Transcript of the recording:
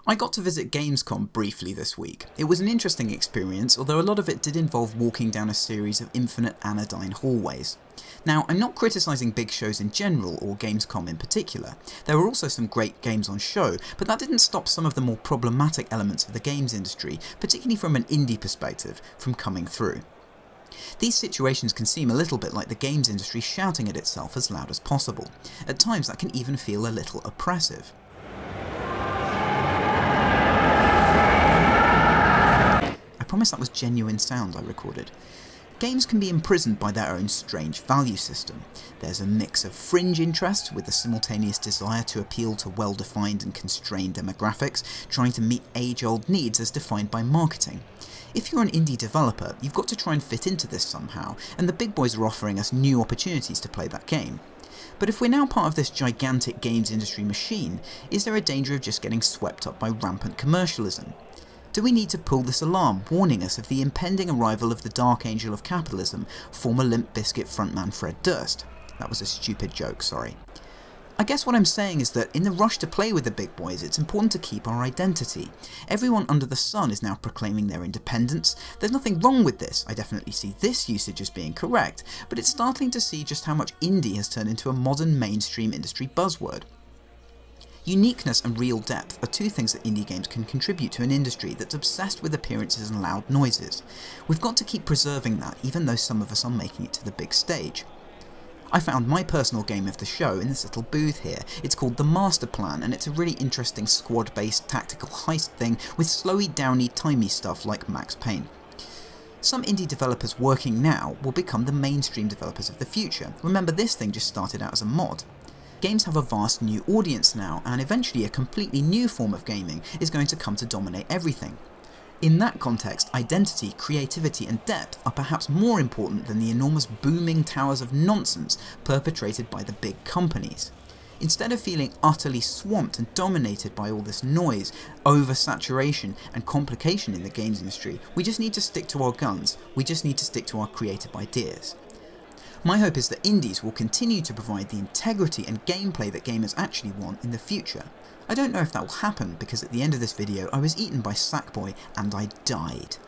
I got to visit Gamescom briefly this week. It was an interesting experience, although a lot of it did involve walking down a series of infinite anodyne hallways. Now, I'm not criticising big shows in general, or Gamescom in particular. There were also some great games on show, but that didn't stop some of the more problematic elements of the games industry, particularly from an indie perspective, from coming through. These situations can seem a little bit like the games industry shouting at itself as loud as possible. At times that can even feel a little oppressive. I promise that was genuine sound I recorded. Games can be imprisoned by their own strange value system. There's a mix of fringe interests with a simultaneous desire to appeal to well-defined and constrained demographics, trying to meet age-old needs as defined by marketing. If you're an indie developer, you've got to try and fit into this somehow, and the big boys are offering us new opportunities to play that game. But if we're now part of this gigantic games industry machine, is there a danger of just getting swept up by rampant commercialism? Do we need to pull this alarm, warning us of the impending arrival of the dark angel of capitalism, former Limp Bizkit frontman Fred Durst? That was a stupid joke, sorry. I guess what I'm saying is that in the rush to play with the big boys, it's important to keep our identity. Everyone under the sun is now proclaiming their independence. There's nothing wrong with this, I definitely see this usage as being correct, but it's startling to see just how much indie has turned into a modern mainstream industry buzzword. Uniqueness and real depth are two things that indie games can contribute to an industry that's obsessed with appearances and loud noises. We've got to keep preserving that, even though some of us are making it to the big stage. I found my personal game of the show in this little booth here. It's called The Master Plan, and it's a really interesting squad-based tactical heist thing with slowy, downy, timey stuff like Max Payne. Some indie developers working now will become the mainstream developers of the future. Remember, this thing just started out as a mod. Games have a vast new audience now, and eventually a completely new form of gaming is going to come to dominate everything. In that context, identity, creativity and depth are perhaps more important than the enormous booming towers of nonsense perpetrated by the big companies. Instead of feeling utterly swamped and dominated by all this noise, oversaturation and complication in the games industry, we just need to stick to our guns, we just need to stick to our creative ideas. My hope is that indies will continue to provide the integrity and gameplay that gamers actually want in the future. I don't know if that will happen because at the end of this video I was eaten by Sackboy and I died.